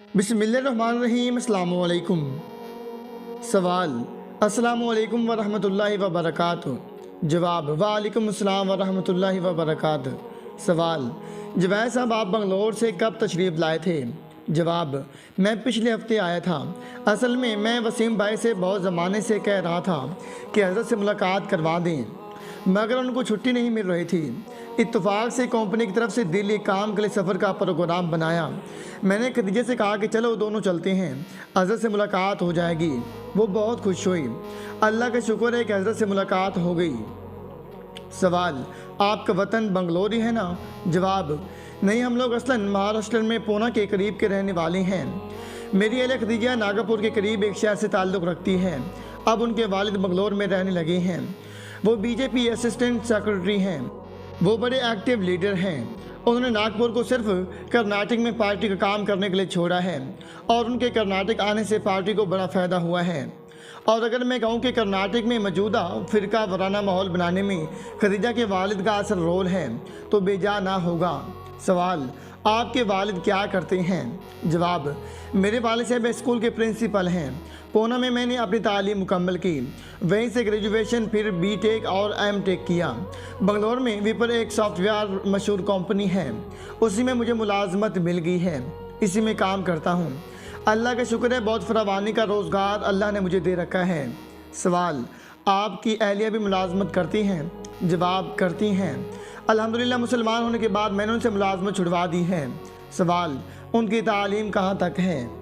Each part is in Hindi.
बिस्मिल्लाहिर्रहमानिर्रहीम। अस्सलामु अलैकुम। सवाल, अस्सलामु अलैकुम व रहमतुल्लाहि व बरकातुहू। जवाब, वालेकुम अस्सलाम व रहमतुल्लाहि व बरकातुहू। सवाल, जवैद साहब आप बंगलोर से कब तशरीफ़ लाए थे? जवाब, मैं पिछले हफ्ते आया था। असल में मैं वसीम भाई से बहुत ज़माने से कह रहा था कि हज़रत से मुलाकात करवा दें, मगर उनको छुट्टी नहीं मिल रही थी। इत्तफाक से कंपनी की तरफ से दिल्ली काम के लिए सफ़र का प्रोग्राम बनाया। मैंने खदीजा से कहा कि चलो दोनों चलते हैं, हज़रत से मुलाकात हो जाएगी। वो बहुत खुश हुई। अल्लाह का शुक्र है कि हज़रत से मुलाकात हो गई। सवाल, आपका वतन बंगलोर ही है ना? जवाब, नहीं, हम लोग असलन महाराष्ट्र में पूना के करीब के रहने वाले हैं। मेरी अहलिया खदीजा नागपुर के करीब एक शहर से ताल्लुक़ रखती है। अब उनके वालिद बंगलोर में रहने लगे हैं। वो बीजेपी असिस्टेंट सेक्रेटरी हैं। वो बड़े एक्टिव लीडर हैं। उन्होंने नागपुर को सिर्फ कर्नाटक में पार्टी का काम करने के लिए छोड़ा है और उनके कर्नाटक आने से पार्टी को बड़ा फ़ायदा हुआ है। और अगर मैं कहूँ कि कर्नाटक में मौजूदा फ़िरका वराना माहौल बनाने में खदीजा के वालिद का असर रोल है तो बेजा ना होगा। सवाल, आपके वालिद क्या करते हैं? जवाब, मेरे वालिद साहब स्कूल के प्रिंसिपल हैं। पूना में मैंने अपनी तालीम मुकम्मल की, वहीं से ग्रेजुएशन, फिर बीटेक और एमटेक किया। बंगलोर में विपर एक सॉफ्टवेयर मशहूर कंपनी है, उसी में मुझे मुलाजमत मिल गई है। इसी में काम करता हूँ। अल्लाह का शुक्र है, बहुत फरावानी का रोज़गार अल्लाह ने मुझे दे रखा है। सवाल, आपकी अहलिया भी मुलाजमत करती हैं? जवाब, करती हैं। अल्हम्दुलिल्लाह मुसलमान होने के बाद मैंने उनसे मुलाजमत छुड़वा दी है। सवाल, उनकी तालीम कहाँ तक है?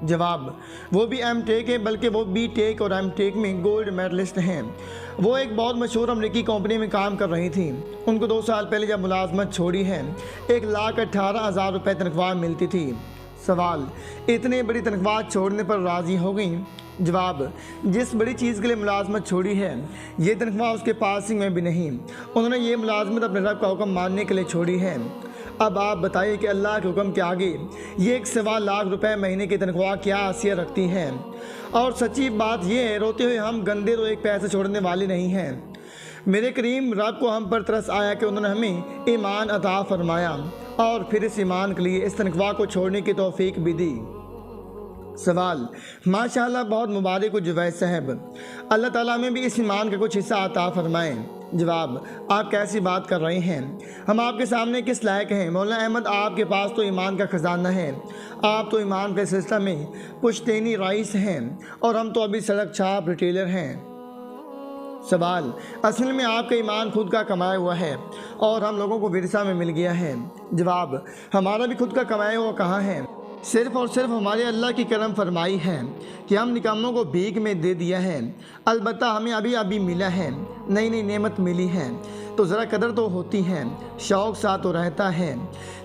जवाब, वो भी एमटेक है, बल्कि वो बीटेक और एमटेक में गोल्ड मेडलिस्ट हैं। वो एक बहुत मशहूर अमरीकी कंपनी में काम कर रही थी। उनको 2 साल पहले जब मुलाजमत छोड़ी है 1,18,000 रुपये तनख्वाह मिलती थी। सवाल, इतनी बड़ी तनख्वाह छोड़ने पर राज़ी हो गई? जवाब, जिस बड़ी चीज़ के लिए मुलाजमत छोड़ी है ये तनख्वाह उसके पास ही में भी नहीं। उन्होंने ये मुलाजमत अपने रब का हुक्म मानने के लिए छोड़ी है। अब आप बताइए कि अल्लाह के हुक्म के आगे ये 1.25 लाख रुपए महीने की तनख्वाह क्या हैसियत रखती है? और सच्ची बात यह है, रोते हुए हम गंदे तो एक पैसे छोड़ने वाले नहीं हैं। मेरे करीम रब को हम पर तरस आया कि उन्होंने हमें ईमान अता फरमाया और फिर इस ईमान के लिए इस तनख्वाह को छोड़ने की तौफीक भी दी। सवाल, माशाअल्लाह, बहुत मुबारक हो जुवैद साहब। अल्लाह ताला में भी इस ईमान का कुछ हिस्सा अता फरमाएँ। जवाब, आप कैसी बात कर रहे हैं? हम आपके सामने किस लायक हैं? मौलाना अहमद, आपके पास तो ईमान का ख़जाना है। आप तो ईमान के सिलसिले में पुश्तैनी रईस हैं और हम तो अभी सड़क छाप रिटेलर हैं। सवाल, असल में आपका ईमान खुद का कमाया हुआ है और हम लोगों को विरसा में मिल गया है। जवाब, हमारा भी खुद का कमाया हुआ कहाँ है? सिर्फ़ और सिर्फ हमारे अल्लाह की करम फरमाई है कि हम निकामों को भीख में दे दिया है। अलबत्ता हमें अभी अभी मिला है, नई नई नेमत मिली है तो ज़रा कदर तो होती है, शौक़ सा तो रहता है।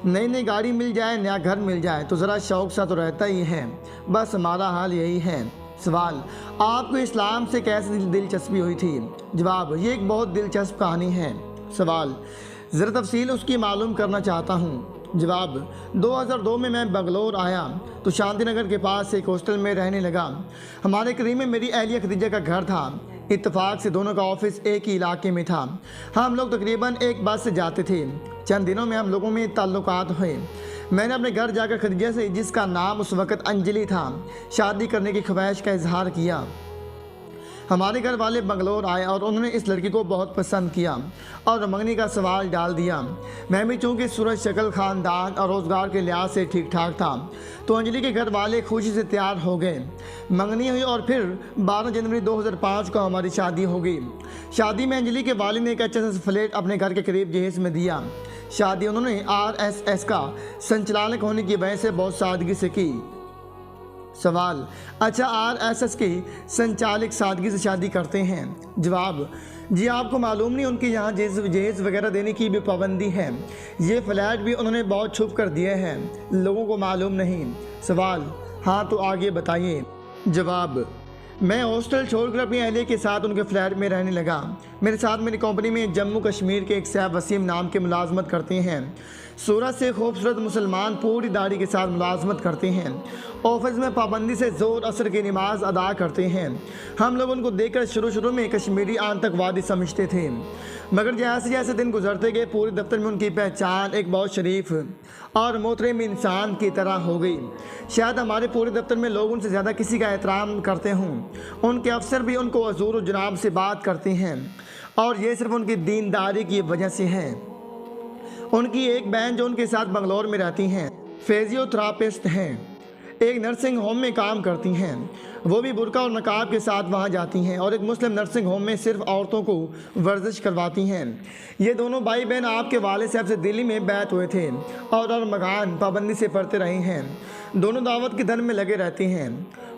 नई नई गाड़ी मिल जाए, नया घर मिल जाए तो ज़रा शौक़ सा तो रहता ही है। बस हमारा हाल यही है। सवाल, आपको इस्लाम से कैसे दिलचस्पी हुई थी? जवाब, ये एक बहुत दिलचस्प कहानी है। सवाल, ज़रा तफसील उसकी मालूम करना चाहता हूँ। जवाब, 2002 में मैं बंगलोर आया तो शांति नगर के पास एक हॉस्टल में रहने लगा। हमारे करीब में मेरी अहलिया खदीजा का घर था। इत्तेफाक से दोनों का ऑफिस एक ही इलाके में था। हम लोग तकरीबन एक बस से जाते थे। चंद दिनों में हम लोगों में ताल्लुकात हुए। मैंने अपने घर जाकर खदीजा से, जिसका नाम उस वक़्त अंजलि था, शादी करने की ख्वाहिश का इजहार किया। हमारे घर वाले बंगलोर आए और उन्होंने इस लड़की को बहुत पसंद किया और मंगनी का सवाल डाल दिया। मैं भी चूँकि सूरज शक्ल, ख़ानदान और रोज़गार के लिहाज से ठीक ठाक था तो अंजलि के घर वाले खुशी से तैयार हो गए। मंगनी हुई और फिर 12 जनवरी 2005 को हमारी शादी हो गई। शादी में अंजलि के वालिद ने एक अच्छा सा फ्लैट अपने घर के करीब जहेज़ में दिया। शादी उन्होंने RSS का संचालक होने की वजह से बहुत सादगी से की। सवाल, अच्छा, RSS के संचालक सादगी से शादी करते हैं? जवाब, जी, आपको मालूम नहीं, उनके यहाँ जहेज़ वगैरह देने की भी पाबंदी है। ये फ्लैट भी उन्होंने बहुत छुप कर दिए हैं, लोगों को मालूम नहीं। सवाल, हाँ तो आगे बताइए। जवाब, मैं हॉस्टल छोड़कर अपनी अहलिया के साथ उनके फ्लैट में रहने लगा। मेरे साथ मेरी कंपनी में जम्मू कश्मीर के एक साहब वसीम नाम के मुलाजमत करते हैं। सूरत से खूबसूरत मुसलमान पूरी दाढ़ी के साथ मुलाजमत करते हैं। ऑफिस में पाबंदी से ज़ोर असर की नमाज अदा करते हैं। हम लोग उनको देखकर शुरू में कश्मीरी आतंकवादी समझते थे। मगर जैसे जैसे दिन गुजरते गए पूरे दफ्तर में उनकी पहचान एक बहुत शरीफ और मोहतरम इंसान की तरह हो गई। शायद हमारे पूरे दफ्तर में लोग उनसे ज़्यादा किसी का एहतराम करते हों। उनके अफसर भी उनको हजूर और जनाब से बात करते हैं और ये सिर्फ उनकी दीनदारी की वजह से है। उनकी एक बहन जो उनके साथ बंगलौर में रहती हैं फिजियोथेरापिस्ट हैं, एक नर्सिंग होम में काम करती हैं। वो भी बुर्का और नकाब के साथ वहाँ जाती हैं और एक मुस्लिम नर्सिंग होम में सिर्फ औरतों को वर्जिश करवाती हैं। ये दोनों भाई बहन आपके वालिद साहब से दिल्ली में बैत हुए थे और मकान पाबंदी से पढ़ते रहे हैं। दोनों दावत के धर्म में लगे रहते हैं।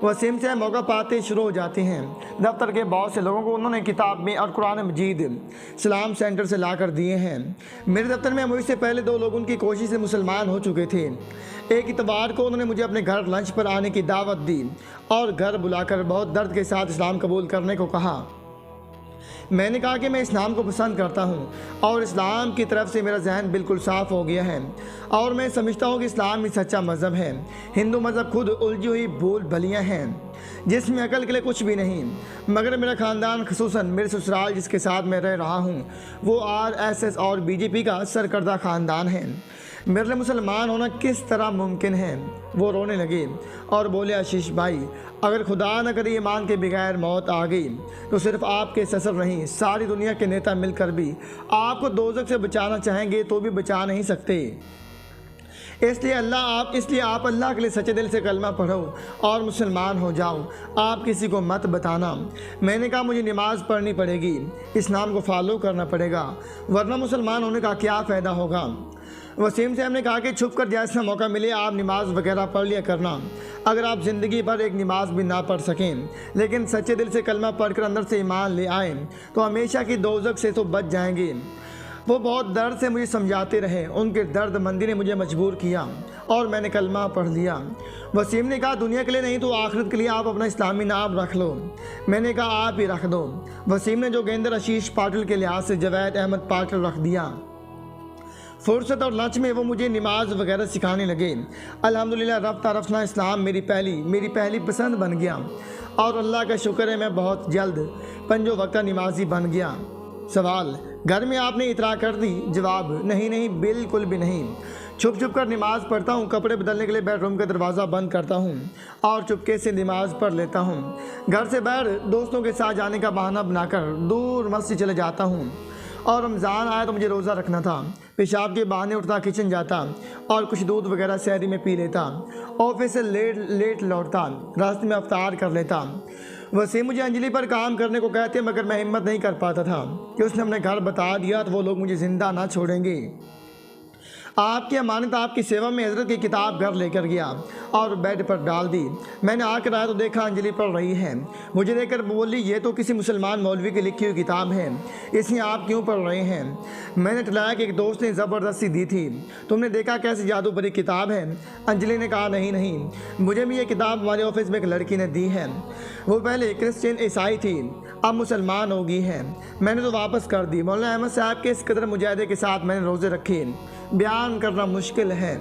वसीम से मौका पाते शुरू हो जाते हैं। दफ्तर के बहुत से लोगों को उन्होंने किताब में और कुरान मजीद सलाम सेंटर से ला कर दिए हैं। मेरे दफ्तर में मुझसे पहले 2 लोग उनकी कोशिश से मुसलमान हो चुके थे। एक इतवार को उन्होंने मुझे अपने घर लंच पर आने की दावत दी और घर बुलाकर बहुत दर्द के साथ इस्लाम कबूल करने को कहा। मैंने कहा कि मैं इस्लाम को पसंद करता हूँ और इस्लाम की तरफ से मेरा जहन बिल्कुल साफ़ हो गया है और मैं समझता हूँ कि इस्लाम ही सच्चा मज़हब है। हिंदू मज़हब खुद उलझी हुई भूल भलियाँ हैं जिसमें अकल के लिए कुछ भी नहीं। मगर मेरा ख़ानदान, खसूसन मेरे ससुराल जिसके साथ मैं रह रहा हूँ, वो RSS और BJP का सरकर्दा ख़ानदान है। मेरे लिए मुसलमान होना किस तरह मुमकिन है। वो रोने लगे और बोले, आशीष भाई, अगर खुदा न करे ईमान के बगैर मौत आ गई तो सिर्फ आपके ससुर नहीं, सारी दुनिया के नेता मिलकर भी आपको दोज़ख से बचाना चाहेंगे तो भी बचा नहीं सकते। इसलिए आप अल्लाह के लिए सच्चे दिल से कलमा पढ़ो और मुसलमान हो जाओ। आप किसी को मत बताना। मैंने कहा मुझे नमाज़ पढ़नी पड़ेगी, इस्लाम को फॉलो करना पड़ेगा, वरना मुसलमान होने का क्या फ़ायदा होगा। वसीम साहब ने कहा कि छुप कर जैसा मौका मिले आप नमाज वगैरह पढ़ लिया करना। अगर आप ज़िंदगी भर एक नमाज भी ना पढ़ सकें लेकिन सच्चे दिल से कलमा पढ़कर अंदर से ईमान ले आए तो हमेशा की दोज़ख से तो बच जाएंगे। वो बहुत दर्द से मुझे समझाते रहे। उनके दर्दमंदी ने मुझे मजबूर किया और मैंने कलमा पढ़ लिया। वसीम ने कहा दुनिया के लिए नहीं तो आखिरत के लिए आप अपना इस्लामी नाम रख लो। मैंने कहा आप ही रख दो। वसीम ने जोगेंद्र आशीष पाटिल के लिहाज से जवेद अहमद पाटिल रख दिया। फुर्सत और लंच में वो मुझे नमाज वगैरह सिखाने लगे। अल्हम्दुलिल्लाह रफ्ता रफ्ता इस्लाम मेरी पहली पसंद बन गया और अल्लाह का शुक्र है मैं बहुत जल्द 5 वक्त नमाजी बन गया। सवाल, घर में आपने इतरा कर दी? जवाब, नहीं, बिल्कुल भी नहीं। छुप कर नमाज़ पढ़ता हूँ। कपड़े बदलने के लिए बेडरूम का दरवाज़ा बंद करता हूँ और चुपके से नमाज़ पढ़ लेता हूँ। घर से बाहर दोस्तों के साथ जाने का बहाना बनाकर दूर मस्जिद चले जाता हूँ और रमज़ान आया तो मुझे रोज़ा रखना था। पेशाब के बहाने उठता, किचन जाता और कुछ दूध वगैरह शहरी में पी लेता। ऑफिस से लेट लौटता, रास्ते में अफ्तार कर लेता। वसीम मुझे अंजलि पर काम करने को कहते मगर मैं हिम्मत नहीं कर पाता था कि उसने अपने घर बता दिया तो वो लोग मुझे ज़िंदा ना छोड़ेंगे। आपकी अमानत आपकी सेवा में हज़रत की किताब घर लेकर गया और बेड पर डाल दी। मैंने आकर आया तो देखा अंजलि पढ़ रही है। मुझे देखकर बोली, ये तो किसी मुसलमान मौलवी की लिखी हुई किताब है, इसमें आप क्यों पढ़ रहे हैं? मैंने टलाया कि एक दोस्त ने ज़बरदस्ती दी थी। तुमने देखा कैसी जादू भरी किताब है? अंजलि ने कहा, नहीं, मुझे भी ये किताब हमारे ऑफिस में एक लड़की ने दी है। वो पहले क्रिश्चियन ईसाई थी, अब मुसलमान हो गई है। मैंने तो वापस कर दी। मौलाना अहमद साहब के इस कदर मुजाहिदे के साथ मैंने रोज़े रखे, बयान करना मुश्किल है।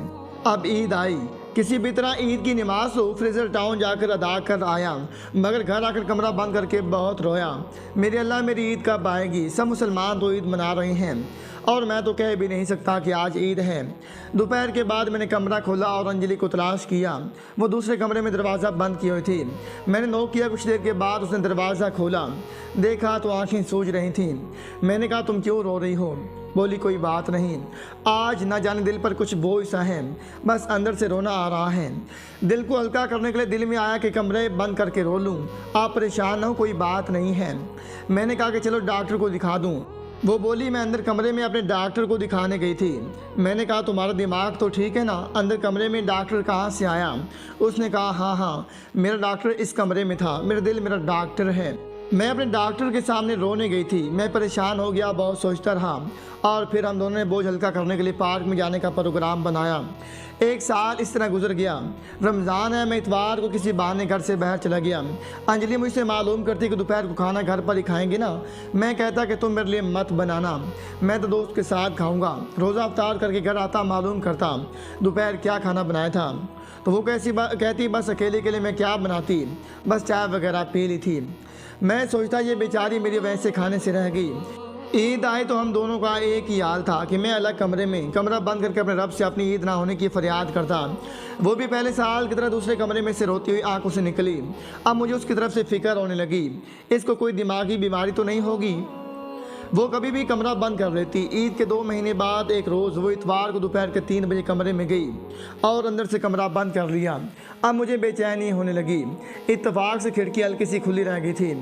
अब ईद आई, किसी भी तरह ईद की नमाज तो फ्रेजर टाउन जाकर अदा कर आया मगर घर आकर कमरा बंद करके बहुत रोया। मेरे अल्लाह, मेरी ईद कब आएगी? सब मुसलमान तो ईद मना रहे हैं और मैं तो कह भी नहीं सकता कि आज ईद है। दोपहर के बाद मैंने कमरा खोला और अंजलि को तलाश किया। वो दूसरे कमरे में दरवाज़ा बंद की हुई थी। मैंने नॉक किया। कुछ देर के बाद उसने दरवाज़ा खोला, देखा तो आंखें सूज रही थीं। मैंने कहा, तुम क्यों रो रही हो? बोली, कोई बात नहीं, आज ना जाने दिल पर कुछ बोझ सा है, बस अंदर से रोना आ रहा है। दिल को हल्का करने के लिए दिल में आया कि कमरे बंद करके रो लूँ। आप परेशान ना हो, कोई बात नहीं है। मैंने कहा कि चलो डॉक्टर को दिखा दूँ। वो बोली, मैं अंदर कमरे में अपने डॉक्टर को दिखाने गई थी। मैंने कहा, तुम्हारा दिमाग तो ठीक है ना? अंदर कमरे में डॉक्टर कहाँ से आया? उसने कहा, हाँ, मेरा डॉक्टर इस कमरे में था। मेरा दिल मेरा डॉक्टर है। मैं अपने डॉक्टर के सामने रोने गई थी। मैं परेशान हो गया, बहुत सोचता रहा और फिर हम दोनों ने बोझ हल्का करने के लिए पार्क में जाने का प्रोग्राम बनाया। 1 साल इस तरह गुजर गया। रमज़ान है, मैं इतवार को किसी बहाने घर से बाहर चला गया। अंजलि मुझसे मालूम करती कि दोपहर को खाना घर पर ही खाएंगे ना। मैं कहता कि तुम मेरे लिए मत बनाना, मैं तो दोस्त के साथ खाऊंगा। रोज़ा अफ्तार करके घर आता, मालूम करता दोपहर क्या खाना बनाया था। तो वो कहती बस अकेले के लिए मैं क्या बनाती, बस चाय वगैरह पी ली थी। मैं सोचता ये बेचारी मेरी वजह से खाने से रह गई। ईद आई तो हम दोनों का एक ही हाल था कि मैं अलग कमरे में कमरा बंद करके अपने रब से अपनी ईद ना होने की फरियाद करता। वो भी पहले साल की तरह दूसरे कमरे में से रोती हुई आंखों से निकली। अब मुझे उसकी तरफ से फिक्र होने लगी, इसको कोई दिमागी बीमारी तो नहीं होगी। वो कभी भी कमरा बंद कर लेती। ईद के 2 महीने बाद एक रोज़ वो इतवार को दोपहर के 3 बजे कमरे में गई और अंदर से कमरा बंद कर लिया। अब मुझे बेचैनी होने लगी। इत्तेफाक से खिड़की हल्की सी खुली रह गई थी।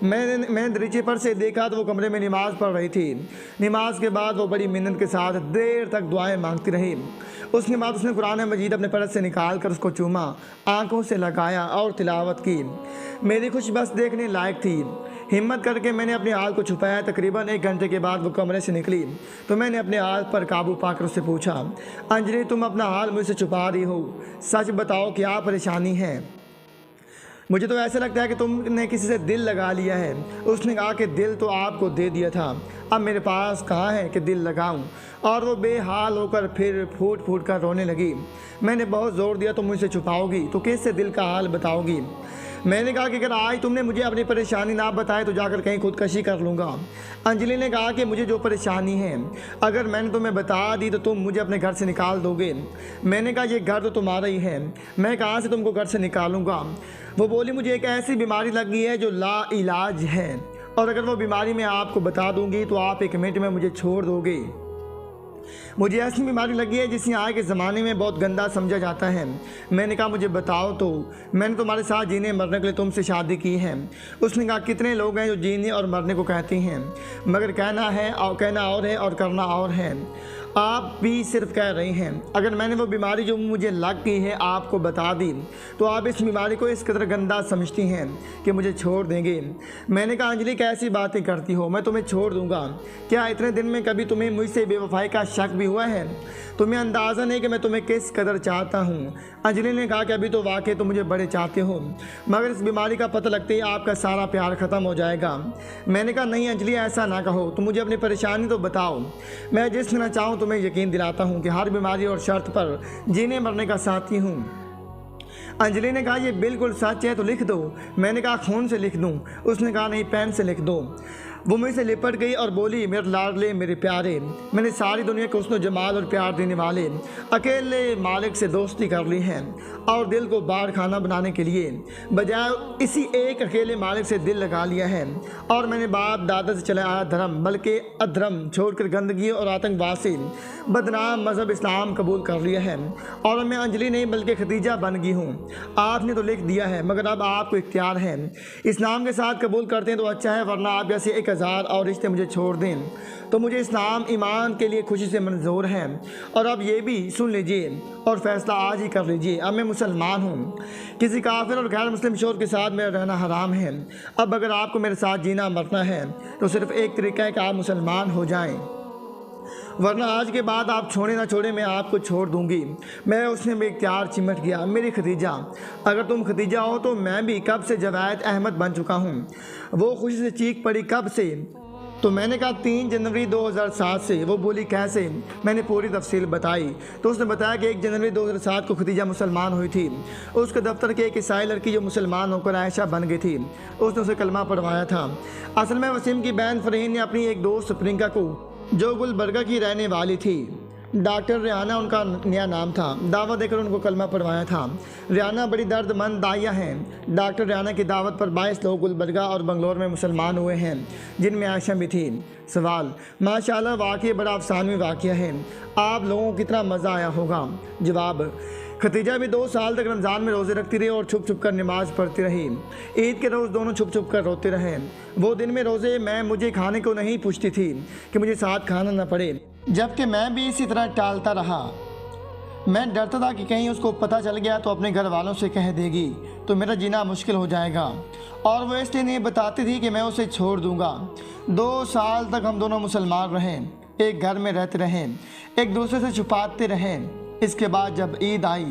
मैंने दरीचे पर से देखा तो वो कमरे में नमाज़ पढ़ रही थी। नमाज के बाद वो बड़ी मिन्नत के साथ देर तक दुआएं मांगती रही। उसके बाद उसने कुरान मजीद अपने पर्स से निकाल कर उसको चूमा, आंखों से लगाया और तिलावत की। मेरी खुश बस देखने लायक थी। हिम्मत करके मैंने अपने हाल को छुपाया। तकरीबन 1 घंटे के बाद वो कमरे से निकली तो मैंने अपने हाल पर काबू पाकर उससे पूछा, अंजलि तुम अपना हाल मुझसे छुपा रही हो, सच बताओ क्या परेशानी है? मुझे तो ऐसा लगता है कि तुमने किसी से दिल लगा लिया है। उसने कहा कि दिल तो आपको दे दिया था, अब मेरे पास कहाँ है कि दिल लगाऊं। और वो बेहाल होकर फिर फूट फूट कर रोने लगी। मैंने बहुत ज़ोर दिया, तुम मुझसे छुपाओगी तो किससे दिल का हाल बताओगी? मैंने कहा कि अगर आज तुमने मुझे अपनी परेशानी ना बताए तो जाकर कहीं खुदकशी कर लूँगा। अंजलि ने कहा कि मुझे जो परेशानी है अगर मैंने तुम्हें बता दी तो तुम मुझे अपने घर से निकाल दोगे। मैंने कहा ये घर तो तुम्हारा ही है, मैं कहाँ से तुमको घर से निकालूँगा? वो बोली मुझे एक ऐसी बीमारी लग गई है जो ला इलाज है और अगर वो बीमारी मैं आपको बता दूँगी तो आप 1 मिनट में मुझे छोड़ दोगे। मुझे ऐसी बीमारी लगी है जिसे आज के ज़माने में बहुत गंदा समझा जाता है। मैंने कहा मुझे बताओ तो, मैंने तुम्हारे साथ जीने मरने के लिए तुमसे शादी की है। उसने कहा कितने लोग हैं जो जीने और मरने को कहते हैं, मगर कहना और है और करना और है। आप भी सिर्फ कह रही हैं। अगर मैंने वो बीमारी जो मुझे लग गई है आपको बता दी तो आप इस बीमारी को इस कदर गंदा समझती हैं कि मुझे छोड़ देंगे। मैंने कहा अंजलि कैसी बातें करती हो, मैं तुम्हें छोड़ दूंगा। क्या इतने दिन में कभी तुम्हें मुझसे बेवफाई का शक भी हुआ है? तुम्हें अंदाज़ा नहीं कि मैं तुम्हें किस कदर चाहता हूँ। अंजलि ने कहा कि अभी तो वाकई तुम मुझे बड़े चाहते हो, मगर इस बीमारी का पता लगते ही आपका सारा प्यार ख़त्म हो जाएगा। मैंने कहा नहीं अंजलि ऐसा ना कहो, तुम मुझे अपनी परेशानी तो बताओ। मैं जिस तरह चाहूँ तुम्हें यकीन दिलाता हूँ कि हर बीमारी और शर्त पर जीने मरने का साथी हूँ। अंजलि ने कहा ये बिल्कुल सच है तो लिख दो। मैंने कहा खून से लिख दूँ? उसने कहा नहीं पेन से लिख दो। वो मुझसे लिपट गई और बोली मेरे लाडले मेरे प्यारे, मैंने सारी दुनिया को उसने जमाल और प्यार देने वाले अकेले मालिक से दोस्ती कर ली है और दिल को बाहर खाना बनाने के लिए बजाय इसी एक अकेले मालिक से दिल लगा लिया है। और मैंने बाप दादा से चला आया धर्म बल्कि अधर्म छोड़कर गंदगी और आतंकवाद से बदनाम मज़हब इस्लाम कबूल कर लिया है और मैं अंजलि नहीं बल्कि खदीजा बन गई हूँ। आपने तो लिख दिया है मगर अब आपको इख्तियार है। इस्लाम के साथ कबूल करते हैं तो अच्छा है, वरना आप जैसे 1000 और रिश्ते मुझे छोड़ दें तो मुझे इस्लाम ईमान के लिए खुशी से मंजूर है। और अब ये भी सुन लीजिए और फैसला आज ही कर लीजिए, अब मैं मुसलमान हूँ। किसी काफिर और गैर मुस्लिम शोर के साथ मेरा रहना हराम है। अब अगर आपको मेरे साथ जीना मरना है तो सिर्फ एक तरीका है कि आप मुसलमान हो जाएं, वरना आज के बाद आप छोड़े ना छोड़े मैं आपको छोड़ दूंगी। मैं उसने में इख्तियार चिमट गया, मेरी खदीजा, अगर तुम खदीजा हो तो मैं भी कब से जवायद अहमद बन चुका हूँ। वो खुशी से चीख पड़ी कब से? तो मैंने कहा 3 जनवरी 2007 से। वो बोली कैसे? मैंने पूरी तफसील बताई तो उसने बताया कि 1 जनवरी 2007 को खदीजा मुसलमान हुई थी। उसके दफ्तर की एक ईसाई लड़की जो मुसलमान होकर आयशा बन गई थी, उसने उसे कलमा पढ़वाया था। असल में वसीम की बहन फरहीन ने अपनी एक दोस्त प्रियंका को, जो गुलबर्गा की रहने वाली थी, डॉक्टर रियाना उनका नया नाम था, दावत देकर उनको कलमा पढ़वाया था। रियाना बड़ी दर्दमंद दाइया हैं। डॉक्टर रियाना की दावत पर 22 लोग गुलबर्गा और बंगलोर में मुसलमान हुए हैं, जिनमें आयशा भी थी। सवाल, माशाल्लाह वाकई बड़ा अफसानवी वाक़या है, आप लोगों को कितना मज़ा आया होगा। जवाब, खदीजा भी 2 साल तक रमज़ान में रोज़े रखती रही और छुप छुप कर नमाज़ पढ़ती रही। ईद के रोज़ दोनों छुप छुप कर रोते रहे। वो दिन में रोज़े मैं मुझे खाने को नहीं पूछती थी कि मुझे साथ खाना न पड़े, जबकि मैं भी इसी तरह टालता रहा। मैं डरता था कि कहीं उसको पता चल गया तो अपने घर वालों से कह देगी तो मेरा जीना मुश्किल हो जाएगा, और वो इसलिए नहीं बताती थी कि मैं उसे छोड़ दूँगा। 2 साल तक हम दोनों मुसलमान रहे, एक घर में रहते रहे, एक दूसरे से छुपाते रहे। इसके बाद जब ईद आई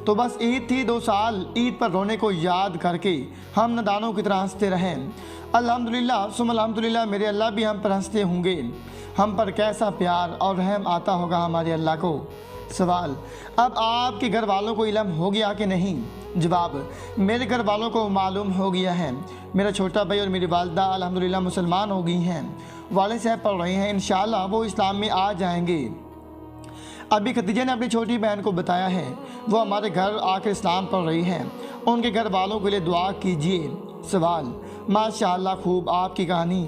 तो बस ईद थी। 2 साल ईद पर रोने को याद करके हम नादानों की तरह हंसते रहें। अल्हम्दुलिल्लाह सुम अल्हम्दुलिल्लाह, मेरे अल्लाह भी हम पर हंसते होंगे। हम पर कैसा प्यार और रहम आता होगा हमारे अल्लाह को। सवाल, अब आपके घर वालों को इल्म हो गया कि नहीं? जवाब, मेरे घर वालों को मालूम हो गया है। मेरा छोटा भाई और मेरी वालदा अल्हम्दुलिल्लाह मुसलमान हो गई हैं वाले साहब पढ़ रहे हैं, इंशाअल्लाह वो इस्लाम में आ जाएंगे। अभी खदीजा ने अपनी छोटी बहन को बताया है वो हमारे घर आकर इस्लाम पढ़ रही हैं, उनके घर वालों के लिए दुआ कीजिए। सवाल, माशाअल्लाह खूब आपकी कहानी,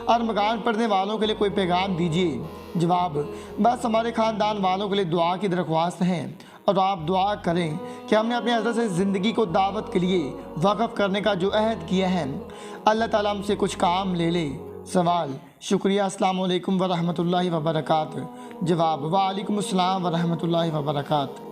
और मकान पढ़ने वालों के लिए कोई पैगाम दीजिए। जवाब, बस हमारे ख़ानदान वालों के लिए दुआ की दरख्वास्त है और आप दुआ करें कि हमने अपने हज़रत से ज़िंदगी को दावत के लिए वक़फ़ करने का जो अहद किया है अल्लाह ताला हमसे कुछ काम ले ले। सवाल, शुक्रिया, अस्सलाम वालेकुम व रहमतुल्लाहि व बरकातहू। जवाब, वालेकुम अस्सलाम व रहमतुल्लाहि व बरकातहू।